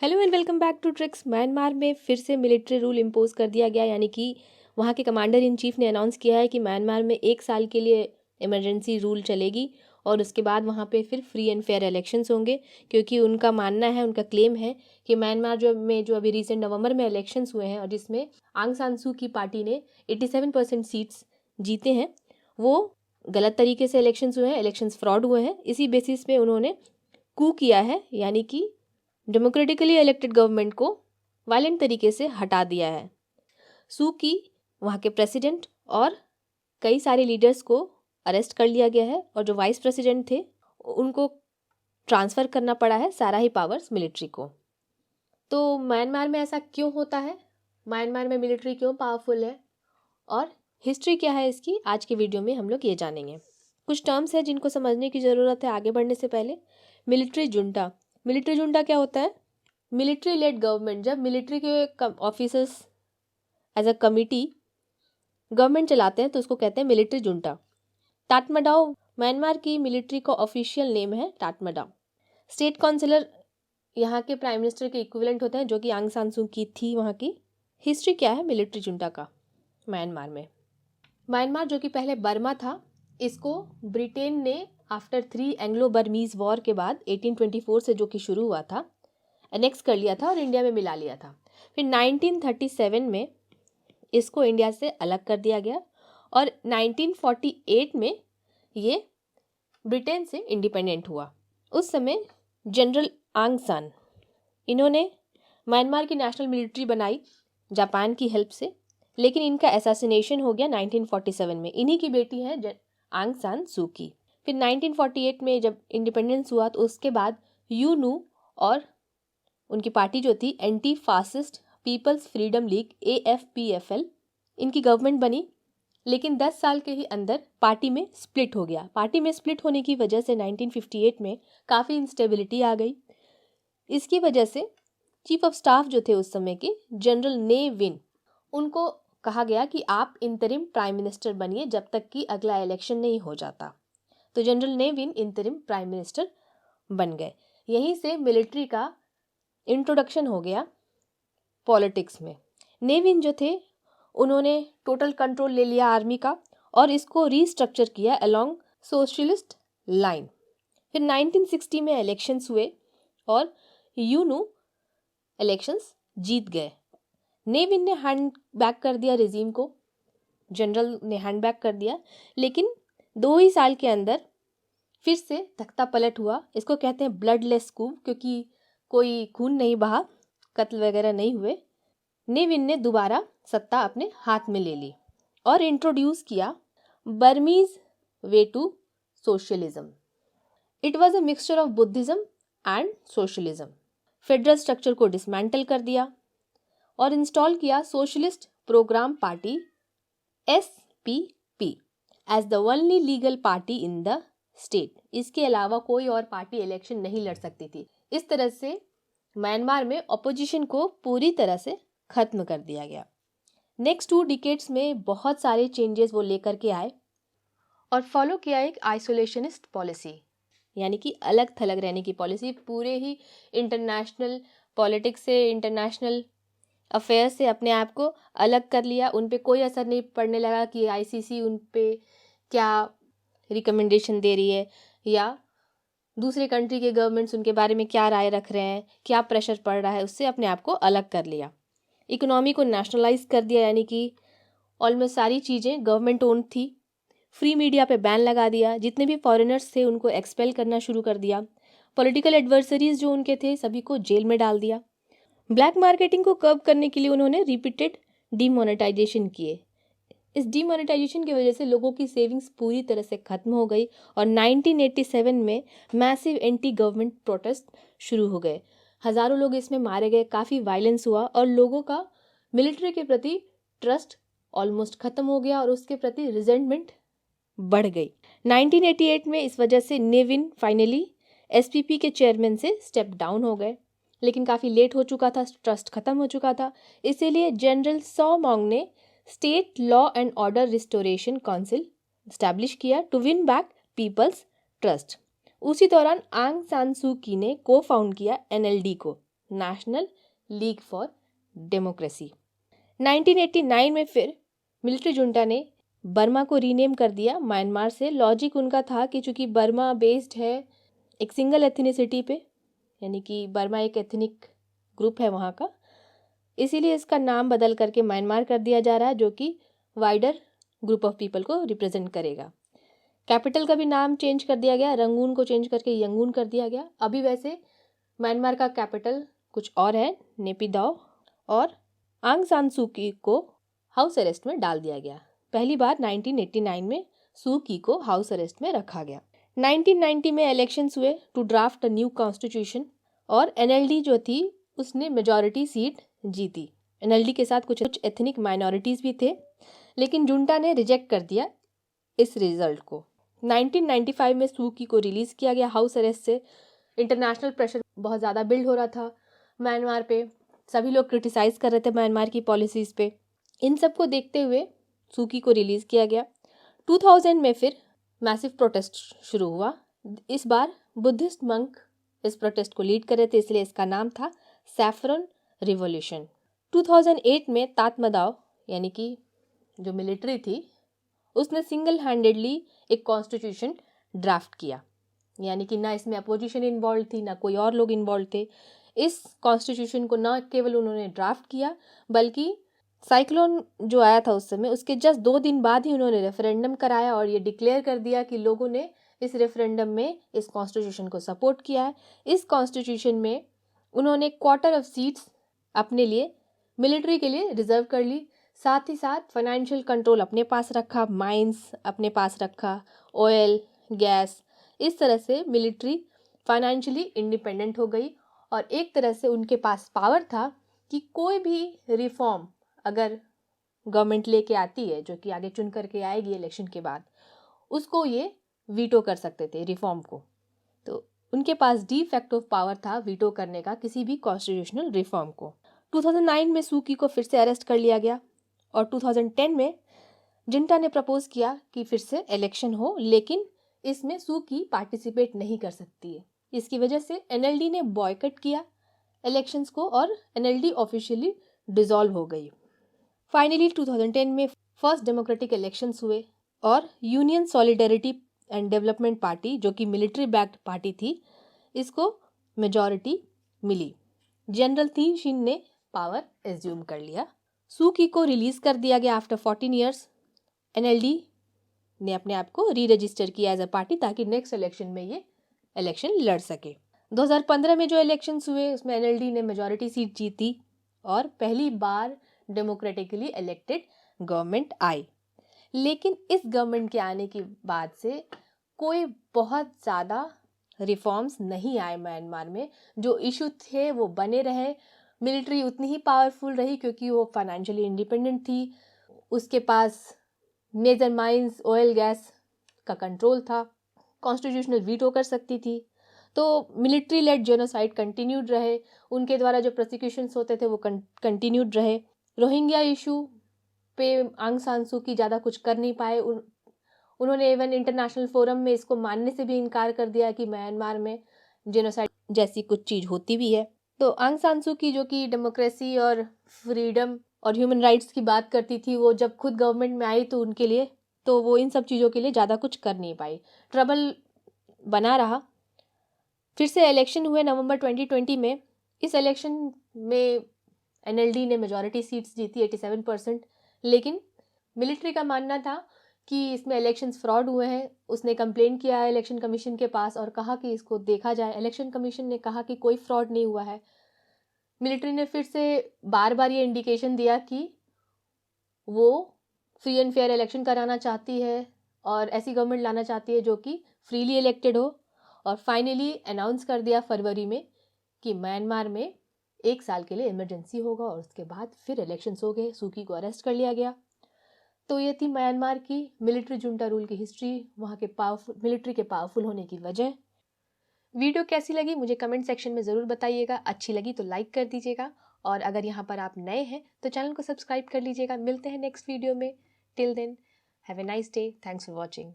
Hello and welcome back to tricks. Myanmar में फिर से मिलिट्री रूल इम्पोज कर दिया गया, यानी कि वहाँ के कमांडर इन चीफ ने अनाउंस किया है कि म्यांमार में 1 साल के लिए इमरजेंसी रूल चलेगी और उसके बाद वहाँ पे फिर फ्री एंड फेयर इलेक्शंस होंगे, क्योंकि उनका मानना है, उनका क्लेम है कि म्यांमार जो अभी रिसेंट नवंबर में इलेक्शंस हुए हैं और जिसमें आंग सान सू की पार्टी ने 87% सीट्स जीते हैं, वो गलत तरीके से इलेक्शंस हुए हैं, इलेक्शंस फ्रॉड हुए हैं। इसी बेसिस पे उन्होंने कू किया है, यानी कि डेमोक्रेटिकली इलेक्टेड गवर्नमेंट को वायलेंट तरीके से हटा दिया है। सू की वहाँ के प्रेसिडेंट और कई सारे लीडर्स को अरेस्ट कर लिया गया है और जो वाइस प्रेसिडेंट थे उनको ट्रांसफ़र करना पड़ा है सारा ही पावर्स मिलिट्री को। तो म्यांमार में ऐसा क्यों होता है, म्यांमार में मिलिट्री क्यों पावरफुल है और हिस्ट्री क्या है इसकी, आज के वीडियो में हम लोग ये जानेंगे। कुछ टर्म्स हैं जिनको समझने की ज़रूरत है आगे बढ़ने से पहले। मिलिट्री जुंटा, मिलिट्री जुंटा क्या होता है? मिलिट्री लेड गवर्नमेंट, जब मिलिट्री के officers as a committee government चलाते हैं तो उसको कहते हैं मिलिट्री जुंटा। टाटमाडाओ म्यांमार की मिलिट्री का ऑफिशियल नेम है टाटमाडाओ। स्टेट काउंसिलर यहाँ के प्राइम मिनिस्टर के इक्विवेलेंट होते हैं, जो कि आंग सान सू की थी वहाँ की। हिस्ट्री क्या है मिलिट्री जुंटा का म्यांमार में? म्यांमार जो कि पहले बर्मा था, इसको ब्रिटेन ने आफ्टर 3 एंग्लो बर्मीज वॉर के बाद 1824 से जो कि शुरू हुआ था, एनेक्स कर लिया था और इंडिया में मिला लिया था। फिर 1937 में इसको इंडिया से अलग कर दिया गया और 1948 में ये ब्रिटेन से इंडिपेंडेंट हुआ। उस समय जनरल आंग सान, इन्होंने म्यांमार की नेशनल मिलिट्री बनाई जापान की हेल्प से, लेकिन इनका असैसिनेशन हो गया 1947 में। इन्हीं की बेटी है आंग सान सू की। फिर 1948 में जब इंडिपेंडेंस हुआ तो उसके बाद यूनू और उनकी पार्टी जो थी anti fascist people's freedom league AFPFL, इनकी गवर्नमेंट बनी, लेकिन 10 साल के ही अंदर पार्टी में स्प्लिट हो गया। पार्टी में स्प्लिट होने की वजह से 1958 में काफ़ी इंस्टेबिलिटी आ गई। इसकी वजह से चीफ ऑफ स्टाफ जो थे उस समय के जनरल ने विन, उनको कहा गया कि आप इंतरिम प्राइम मिनिस्टर बनिए जब तक कि अगला इलेक्शन नहीं हो जाता। तो जनरल ने विन इंतरिम प्राइम मिनिस्टर बन गए। यहीं से मिलिट्री का इंट्रोडक्शन हो गया पॉलिटिक्स में। नेविन जो थे उन्होंने टोटल कंट्रोल ले लिया आर्मी का और इसको रीस्ट्रक्चर किया अलोंग सोशलिस्ट लाइन। फिर 1960 में इलेक्शंस हुए और यूनू इलेक्शंस जीत गए। नेविन ने हैंड बैक कर दिया रिजीम को, जनरल ने हैंड बैक कर दिया, लेकिन 2 ही साल के अंदर फिर से तख्ता पलट हुआ। इसको कहते हैं ब्लडलेस कूप, क्योंकि कोई खून नहीं बहा, कत्ल वगैरह नहीं हुए। नेविन ने दोबारा सत्ता अपने हाथ में ले ली और इंट्रोड्यूस किया Burmese way to socialism. It was a mixture of Buddhism and socialism. Federal structure को डिसमेंटल कर दिया और इंस्टॉल किया socialist programme party SPP as the only legal party in the state. इसके अलावा कोई और पार्टी इलेक्शन नहीं लड़ सकती थी। इस तरह से म्यांमार में ऑपोजिशन को पूरी तरह से खत्म कर दिया गया। नेक्स्ट 2 डिकेड्स में बहुत सारे चेंजेस वो लेकर के आए और फॉलो किया एक आइसोलेशनिस्ट पॉलिसी, यानी कि अलग थलग रहने की पॉलिसी। पूरे ही इंटरनेशनल पॉलिटिक्स से, इंटरनेशनल अफेयर से अपने आप को अलग कर लिया। उन पे कोई असर नहीं पड़ने लगा कि ICC उन पे क्या रिकमेंडेशन दे रही है या दूसरे कंट्री के गवर्नमेंट्स उनके बारे में क्या राय रख रहे हैं, क्या प्रेशर पड़ रहा है, उससे अपने आप को अलग कर लिया। इकोनॉमी को नेशनलाइज कर दिया, यानी कि ऑलमोस्ट सारी चीज़ें गवर्नमेंट ओन थी। फ्री मीडिया पे बैन लगा दिया, जितने भी फॉरेनर्स थे उनको एक्सपेल करना शुरू कर दिया। पॉलिटिकल एडवर्सरीज जो उनके थे सभी को जेल में डाल दिया। ब्लैक मार्केटिंग को कर्ब करने के लिए उन्होंने रिपीटेड डीमोनेटाइजेशन किए। इस डीमोनेटाइजेशन की वजह से लोगों की सेविंग्स पूरी तरह से ख़त्म हो गई और 1987 में मैसिव एंटी गवर्नमेंट प्रोटेस्ट शुरू हो गए। हज़ारों लोग इसमें मारे गए, काफ़ी वायलेंस हुआ और लोगों का मिलिट्री के प्रति ट्रस्ट ऑलमोस्ट ख़त्म हो गया और उसके प्रति रिजेंटमेंट बढ़ गई। 1988 में इस वजह से नेविन फाइनली SPP के चेयरमैन से स्टेप डाउन हो गए, लेकिन काफ़ी लेट हो चुका था, ट्रस्ट खत्म हो चुका था। इसीलिए जनरल सॉ मॉन्ग ने state law and order restoration council establish किया to win back people's trust. उसी दौरान आंग सान सू की ने को फाउंड किया NLD को, नेशनल लीग फॉर डेमोक्रेसी। 1989 में फिर मिलिट्री जुंटा ने बर्मा को रीनेम कर दिया म्यांमार से। लॉजिक उनका था कि चूंकि बर्मा बेस्ड है एक सिंगल एथनिसिटी पे, यानी कि बर्मा एक एथनिक ग्रुप है वहाँ का, इसीलिए इसका नाम बदल करके म्यांमार कर दिया जा रहा है, जो कि वाइडर ग्रुप ऑफ पीपल को रिप्रेजेंट करेगा। कैपिटल का भी नाम चेंज कर दिया गया, रंगून को चेंज करके यंगून कर दिया गया। अभी वैसे म्यांमार का कैपिटल कुछ और है, नेपिदाव, और आंग सान सू की को हाउस अरेस्ट में डाल दिया गया। पहली बार 1989 में सू की को हाउस अरेस्ट में रखा गया। 1990 में इलेक्शंस हुए to draft a new constitution, और एनएलडी जो थी उसने मेजॉरिटी सीट जीती। एनएलडी के साथ कुछ एथनिक माइनॉरिटीज़ भी थे, लेकिन जुंटा ने रिजेक्ट कर दिया इस रिजल्ट को। 1995 में सू की को रिलीज़ किया गया हाउस अरेस्ट से। इंटरनेशनल प्रेशर बहुत ज़्यादा बिल्ड हो रहा था म्यांमार पे, सभी लोग क्रिटिसाइज़ कर रहे थे म्यांमार की पॉलिसीज़ पे। इन सब को देखते हुए सू की को रिलीज़ किया गया। 2000 में फिर मैसिव प्रोटेस्ट शुरू हुआ। इस बार बुद्धिस्ट मंक इस प्रोटेस्ट को लीड कर रहे थे, इसलिए इसका नाम था सैफरन रिवॉल्यूशन। 2008 में तातमदाव यानी कि जो मिलिट्री थी उसने सिंगल हैंडेडली एक कॉन्स्टिट्यूशन ड्राफ्ट किया, यानी कि ना इसमें अपोजिशन इन्वॉल्व थी ना कोई और लोग इन्वॉल्व थे। इस कॉन्स्टिट्यूशन को न केवल उन्होंने ड्राफ्ट किया, बल्कि साइक्लोन जो आया था उस समय उसके जस्ट 2 दिन बाद ही उन्होंने रेफरेंडम कराया और ये डिक्लेयर कर दिया कि लोगों ने इस रेफरेंडम में इस कॉन्स्टिट्यूशन को सपोर्ट किया है। इस कॉन्स्टिट्यूशन में उन्होंने क्वार्टर ऑफ सीट्स अपने लिए मिलिट्री के लिए रिजर्व कर ली, साथ ही साथ फाइनेंशियल कंट्रोल अपने पास रखा, माइंस अपने पास रखा, ऑयल गैस, इस तरह से मिलिट्री फाइनेंशियली इंडिपेंडेंट हो गई। और एक तरह से उनके पास पावर था कि कोई भी रिफॉर्म अगर गवर्नमेंट लेके आती है, जो कि आगे चुन करके आएगी इलेक्शन के बाद, उसको ये वीटो कर सकते थे रिफॉर्म को। तो उनके पास डी फैक्टो पावर था वीटो करने का किसी भी कॉन्स्टिट्यूशनल रिफॉर्म को। 2009 में सू की को फिर से अरेस्ट कर लिया गया और 2010 में जिंटा ने प्रपोज किया कि फिर से इलेक्शन हो, लेकिन इसमें सू की पार्टिसिपेट नहीं कर सकती है। इसकी वजह से एनएलडी ने बॉयकट किया इलेक्शंस को और एनएलडी ऑफिशियली डिसॉल्व हो गई। फाइनली 2010 में फर्स्ट डेमोक्रेटिक इलेक्शंस हुए और union solidarity and development party, जो कि मिलिट्री बैक्ड पार्टी थी, इसको मेजॉरिटी मिली। जनरल थीन शिन ने पावर एज्यूम कर लिया। सू की को रिलीज कर दिया गया आफ्टर 14 ईयर्स। एनएलडी ने अपने आप को री रजिस्टर किया एज अ पार्टी ताकि नेक्स्ट इलेक्शन में ये इलेक्शन लड़ सके। 2015 में जो इलेक्शंस हुए उसमें एनएलडी ने मेजॉरिटी सीट जीती और पहली बार डेमोक्रेटिकली इलेक्टेड गवर्नमेंट आई। लेकिन इस गवर्नमेंट के आने के बाद से कोई बहुत ज़्यादा रिफॉर्म्स नहीं आए म्यांमार में। जो इशू थे वो बने रहे। मिलिट्री उतनी ही पावरफुल रही क्योंकि वो फाइनेंशियली इंडिपेंडेंट थी, उसके पास मेजर माइंस, ऑयल गैस का कंट्रोल था, कॉन्स्टिट्यूशनल वीटो कर सकती थी। तो मिलिट्री लेड जेनोसाइड कंटिन्यूड रहे, उनके द्वारा जो प्रोसिक्यूशंस होते थे वो कंटिन्यूड रहे। रोहिंग्या इशू पे आंग सान सू की ज़्यादा कुछ कर नहीं पाए। उन्होंने इवन इंटरनेशनल फोरम में इसको मानने से भी इनकार कर दिया कि म्यांमार में जेनोसाइड जैसी कुछ चीज़ होती भी है। तो आंग सान सू की, जो कि डेमोक्रेसी और फ्रीडम और ह्यूमन राइट्स की बात करती थी, वो जब खुद गवर्नमेंट में आई तो उनके लिए तो वो इन सब चीज़ों के लिए ज़्यादा कुछ कर नहीं पाई, ट्रबल बना रहा। फिर से इलेक्शन हुए नवंबर 2020 में। इस इलेक्शन में एनएलडी ने मेजॉरिटी सीट्स जीती 87%, लेकिन मिलिट्री का मानना था कि इसमें इलेक्शंस फ्रॉड हुए हैं। उसने कंप्लेन किया है इलेक्शन कमीशन के पास और कहा कि इसको देखा जाए। इलेक्शन कमीशन ने कहा कि कोई फ्रॉड नहीं हुआ है। मिलिट्री ने फिर से बार बार ये इंडिकेशन दिया कि वो फ्री एंड फेयर इलेक्शन कराना चाहती है और ऐसी गवर्नमेंट लाना चाहती है जो कि फ्रीली इलेक्टेड हो। और फाइनली अनाउंस कर दिया फरवरी में कि म्यांमार में 1 साल के लिए इमरजेंसी होगा और उसके बाद फिर इलेक्शंस हो गए। सू की को अरेस्ट कर लिया गया। तो ये थी म्यांमार की मिलिट्री जुंटा रूल की हिस्ट्री, वहाँ के पावरफुल मिलिट्री के पावरफुल होने की वजह। वीडियो कैसी लगी मुझे कमेंट सेक्शन में ज़रूर बताइएगा। अच्छी लगी तो लाइक कर दीजिएगा और अगर यहाँ पर आप नए हैं तो चैनल को सब्सक्राइब कर लीजिएगा। मिलते हैं नेक्स्ट वीडियो में। Till then have a nice day. Thanks for watching.